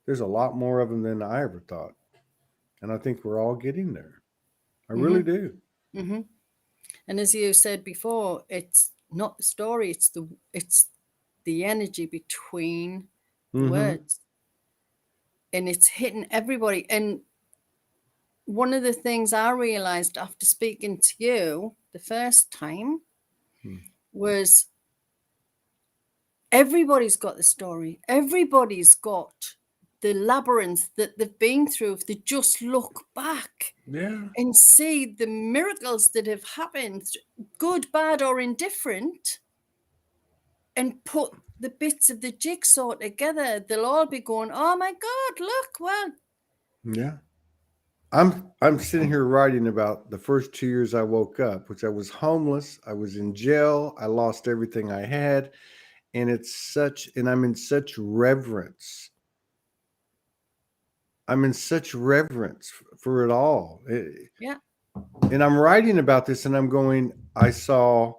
there's a lot more of them than I ever thought. And I think we're all getting there. I really do. And as you said before, it's not the story, it's the energy between the words. And it's hitting everybody. And one of the things I realized after speaking to you the first time was everybody's got the story. Everybody's got the labyrinth that they've been through. If they just look back and see the miracles that have happened, good, bad, or indifferent, and put the bits of the jigsaw together, they'll all be going, oh my God, look, well. Yeah. I'm sitting here writing about the first 2 years I woke up, which I was homeless. I was in jail. I lost everything I had. And I'm in such reverence. I'm in such reverence for it all. And I'm writing about this, and I'm going, I saw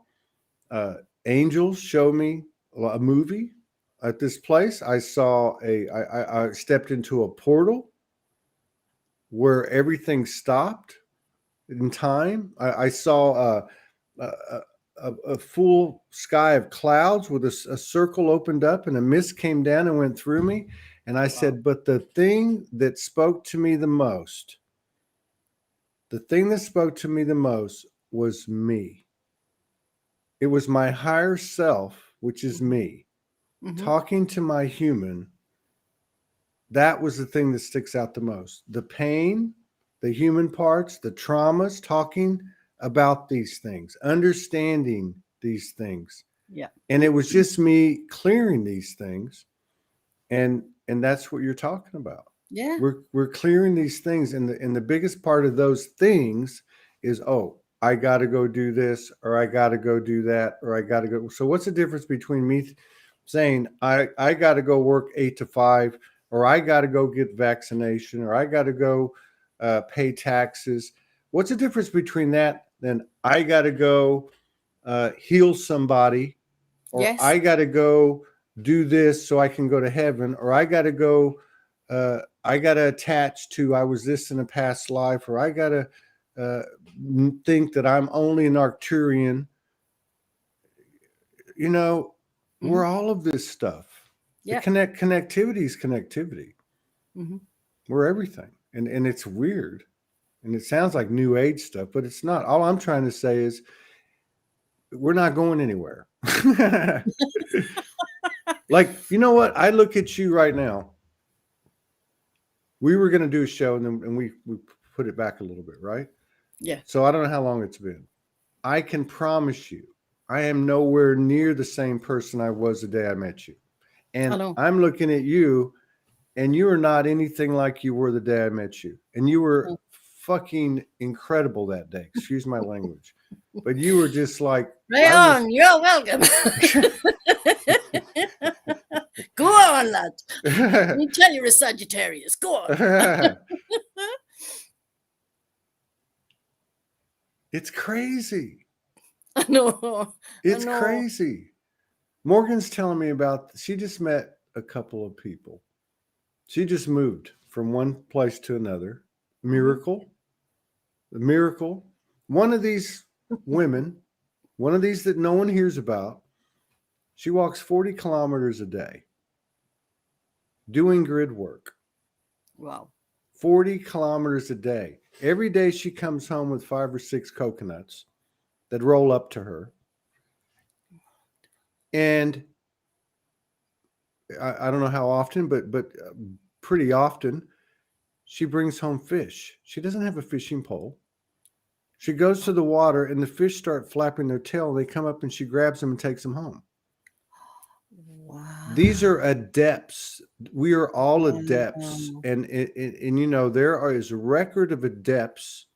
angels show me a movie at this place. I saw I stepped into a portal where everything stopped in time. I saw a, a full sky of clouds with a circle opened up and a mist came down and went through me. And I Wow. said, but the thing that spoke to me the most, was me. It was my higher self, which is me, Mm-hmm. talking to my human. That was the thing that sticks out the most. The pain, the human parts, the traumas, talking about these things, understanding these things. Yeah. And it was just me clearing these things. And that's what you're talking about. Yeah. We're clearing these things, and the biggest part of those things is, oh, I got to go do this, or I got to go do that, or I got to go. So what's the difference between me saying I got to go work 8 to 5, or I got to go get vaccination, or I got to go pay taxes? What's the difference between that than I got to go heal somebody, or Yes. I got to go do this so I can go to heaven, or I got to go, I got to attach to I was this in a past life, or I got to uh, think that I'm only an Arcturian. You know, we're all of this stuff. The Yeah. connectivity is connectivity. Mm-hmm. We're everything, and it's weird, and it sounds like new age stuff, but it's not. All I'm trying to say is we're not going anywhere. Like, you know what? I look at you right now. We were going to do a show, and then we put it back a little bit, right? Yeah. So I don't know how long it's been. I can promise you, I am nowhere near the same person I was the day I met you. I And know. I'm looking at you, and you are not anything like you were the day I met you. And you were fucking incredible that day. Excuse my language. But you were just like, Right I was. on. You're welcome. Go on, lad. Let me tell you, a Sagittarius. Go on. It's crazy. I know. It's I know. crazy. Morgan's telling me about, she just met a couple of people. She just moved from one place to another. Miracle. The miracle. One of these women, one of these that no one hears about, she walks 40 kilometers a day doing grid work. Wow. 40 kilometers a day. Every day she comes home with 5 or 6 coconuts that roll up to her. And I don't know how often, but pretty often, she brings home fish. She doesn't have a fishing pole. She goes to the water, and the fish start flapping their tail. They come up, and she grabs them and takes them home. Wow. These are adepts. We are all adepts, Wow. and you know, there is a record of adepts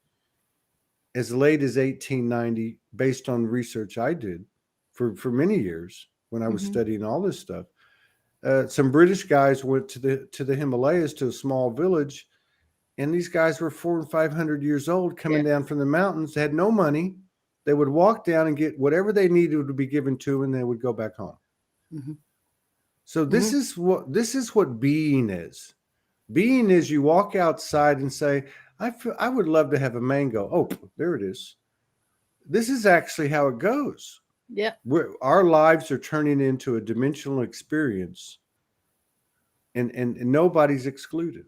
as late as 1890, based on research I did for many years when I was studying all this stuff. Some British guys went to the Himalayas, to a small village, and these guys were 400 and 500 years old, coming down from the mountains. They had no money. They would walk down and get whatever they needed to be given to them, and they would go back home. Mm-hmm. So this is what being is. Being is you walk outside and say, I would love to have a mango. Oh, there it is. This is actually how it goes. Yeah. Our lives are turning into a dimensional experience, and nobody's excluded.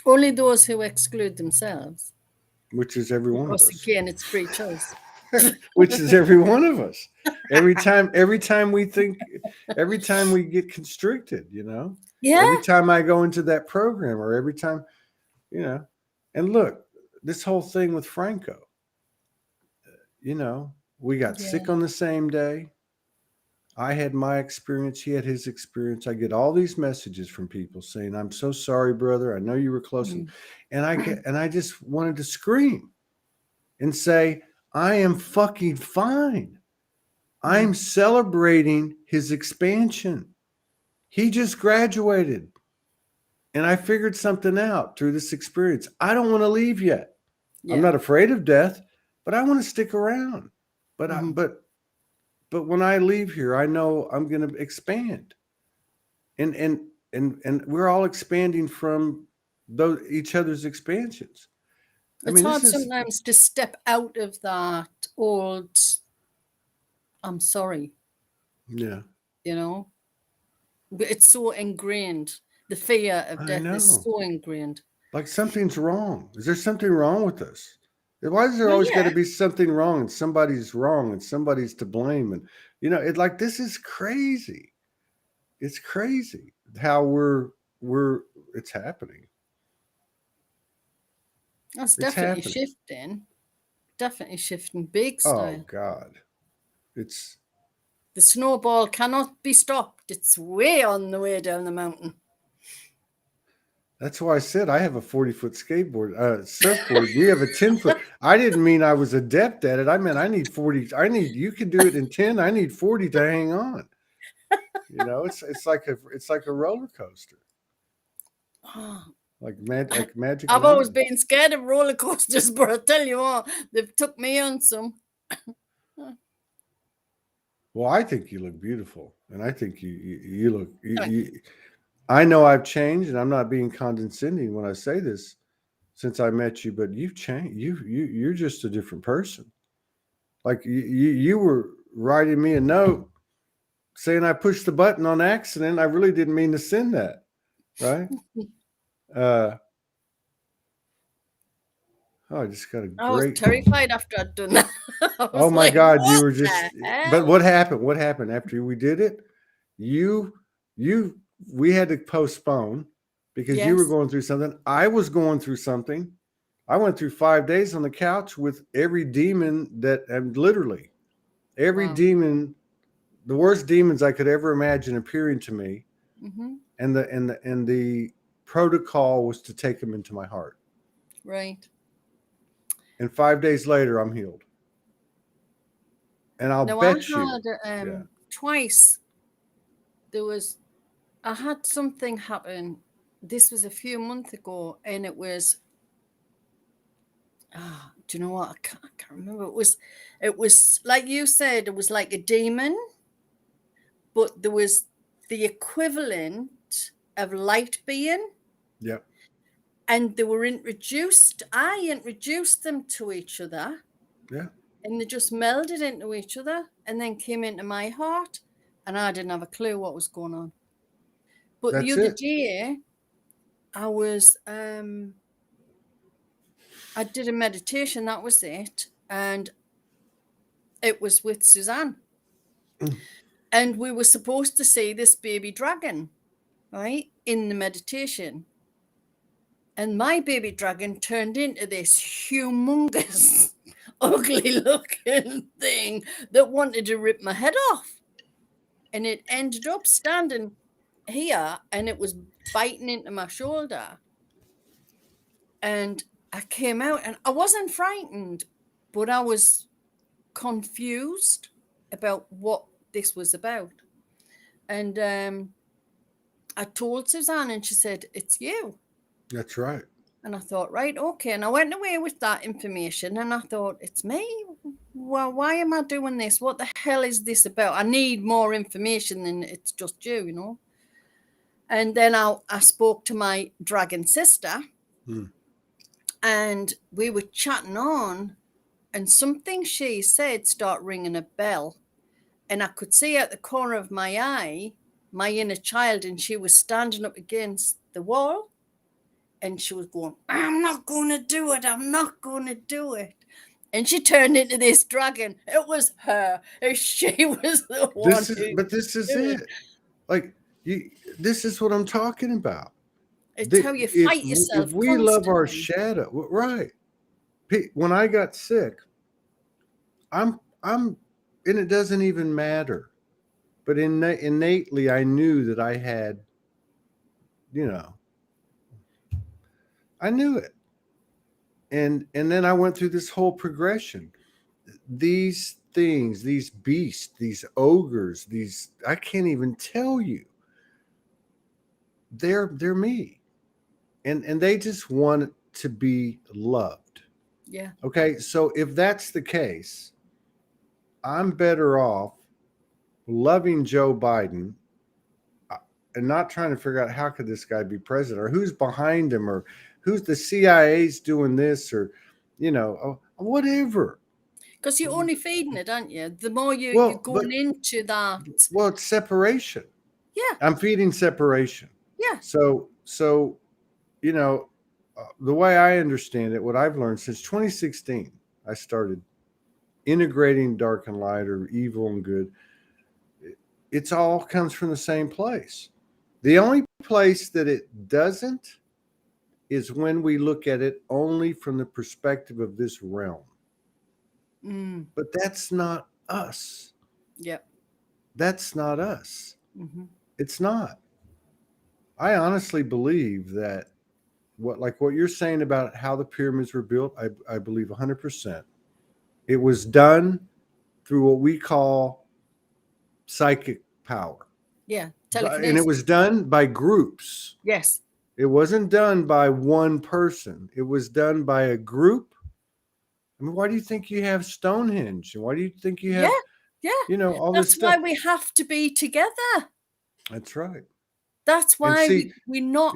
Only those who exclude themselves. Which is every one of Because us. again, it's free choice. Which is every one of us. Every time we think, every time we get constricted, you know. Yeah. Every time I go into that program, or every time, you know. And look, this whole thing with Franco, you know, we got sick on the same day. I had my experience. He had his experience. I get all these messages from people saying, "I'm so sorry, brother. I know you were close," and I just wanted to scream and say, "I am fucking fine. I'm celebrating his expansion. He just graduated. And I figured something out through this experience. I don't want to leave yet. I'm Yeah. not afraid of death, but I want to stick around. But Mm-hmm. but when I leave here, I know I'm going to expand. And we're all expanding from those each other's expansions. I It's mean, this hard is sometimes to step out of that old, I'm sorry, yeah. you know, but it's so ingrained. The fear of I death is know. so ingrained. Like something's wrong. Is there something wrong with us? Why is there Well, always got to yeah, be something wrong and somebody's wrong and somebody's to blame? And it's like this is crazy. It's crazy how we're it's happening. that's It's definitely happening. shifting. Definitely shifting big Oh style. God. It's The snowball cannot be stopped. It's way on the way down the mountain. that's why I said I have a 40-foot skateboard, surfboard. You have a 10-foot. I didn't mean I was adept at it. I meant I need 40. You can do it in 10. I need 40 to hang on. It's like a roller coaster, Oh, like Magic I've always Mountain. been scared of roller coasters, but I tell you what, they've took me on some. Well, I think you look beautiful, and I think you look. I know I've changed, and I'm not being condescending when I say this since I met you, but you've changed. You're just a different person. Like you were writing me a note saying I pushed the button on accident. I really didn't mean to send that, right? Uh, oh, I just got a I was great. terrified after I'd done that. I Oh was my like, God, you what were the just. But hell? what happened? What happened after we did it? You, you, we had to postpone because you were Yes. going through something. I was going through something. I went through 5 days on the couch with every demon and literally every Wow. demon, the worst demons I could ever imagine appearing to me. Mm-hmm. And the protocol was to take them into my heart. Right. And 5 days later, I'm healed. And I'll Now I bet you, had yeah, twice I had something happen. This was a few months ago, and it was do you know what? I can't remember. It was like you said, it was like a demon, but there was the equivalent of light being, yep, and they were introduced. I introduced them to each other, yeah, and they just melded into each other and then came into my heart, and I didn't have a clue what was going on. But the that's other it. day I was I did a meditation, that was it, and it was with Suzanne. And we were supposed to see this baby dragon, right, in the meditation. And my baby dragon turned into this humongous, ugly looking thing that wanted to rip my head off. And it ended up standing here and it was biting into my shoulder. And I came out and I wasn't frightened, but I was confused about what this was about. And I told Suzanne and she said, "It's you." That's right. And I thought, right, okay. And I went away with that information and I thought, it's me. Well, why am I doing this? What the hell is this about? I need more information than it's just you. And then I spoke to my dragon sister and we were chatting on, and something she said started ringing a bell. And I could see out the corner of my eye my inner child, and she was standing up against the wall and she was going, "I'm not going to do it. I'm not going to do it." And she turned into this dragon. It was her. She was the one who This is did it. it. Like you, this is what I'm talking about. It's how you fight If yourself we love our constantly. shadow, right? When I got sick, I'm, and it doesn't even matter. But innately, I knew that I had, you know, I knew it. And then I went through this whole progression. These things, these beasts, these ogres, these I can't even tell you. They're me. and they just want to be loved. Yeah. Okay, so if that's the case, I'm better off loving Joe Biden and not trying to figure out how could this guy be president or who's behind him or who's the CIA's doing this or, whatever. Because you're only feeding it, aren't you? The more you're Well, going into that. well, it's separation. Yeah. I'm feeding separation. Yeah. So the way I understand it, what I've learned since 2016, I started integrating dark and light or evil and good. It's all comes from the same place. The only place that it doesn't is when we look at it only from the perspective of this realm. But that's not us. Yep. That's not us. Mm-hmm. It's not. I honestly believe that what you're saying about how the pyramids were built, I believe 100%. It was done through what we call psychic power. Yeah. And it was done by groups. Yes. It wasn't done by one person. It was done by a group. I mean, why do you think you have Stonehenge? And why do you think you have, all this stuff? That's why we have to be together. That's right. That's why we're not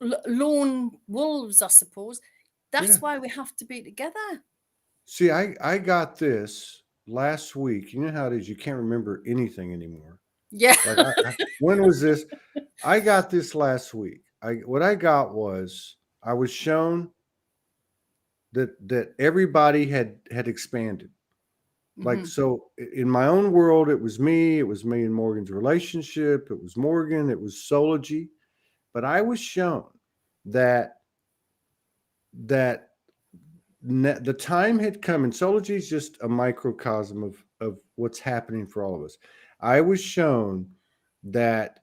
lone wolves, I suppose. That's why we have to be together. See, I got this last week. You know how it is. You can't remember anything anymore. Yeah. Like when was this? I got this last week. What I got was I was shown that everybody had expanded. Like, so in my own world, it was me and Morgan's relationship. It was Morgan. It was Soulogy. But I was shown that the time had come, and Soulogy is just a microcosm of what's happening for all of us. I was shown that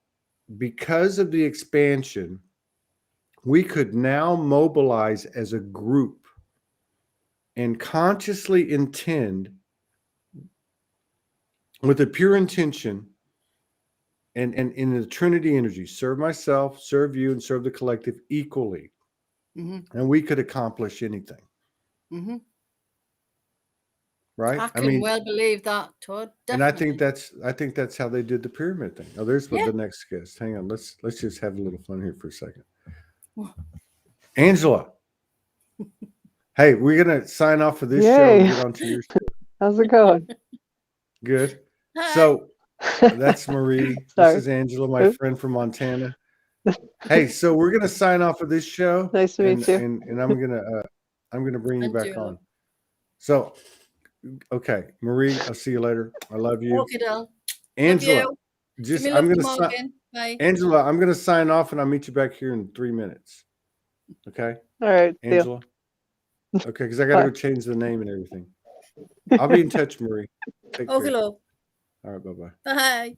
because of the expansion, we could now mobilize as a group and consciously intend with a pure intention and in the Trinity energy, serve myself, serve you, and serve the collective equally. And we could accomplish anything. Right? I can well believe that, Todd. Definitely. And I think that's how they did the pyramid thing. Oh, there's the next guest. Hang on, let's just have a little fun here for a second. Angela. Hey, we're gonna sign off for this show and get on to your show. How's it going? Good. Hi. So that's Marie. This is Angela, my friend from Montana. Hey, so we're gonna sign off of this show. Nice to meet you. And I'm gonna bring you back on. So, okay, Marie, I'll see you later. I love you. Okay, doll. Angela, Bye. Angela, I'm gonna sign off and I'll meet you back here in 3 minutes. Okay. All right, Angela. Okay, because I gotta go change the name and everything. I'll be in touch, Marie. Take care. Okay, love. All right, bye-bye. Bye.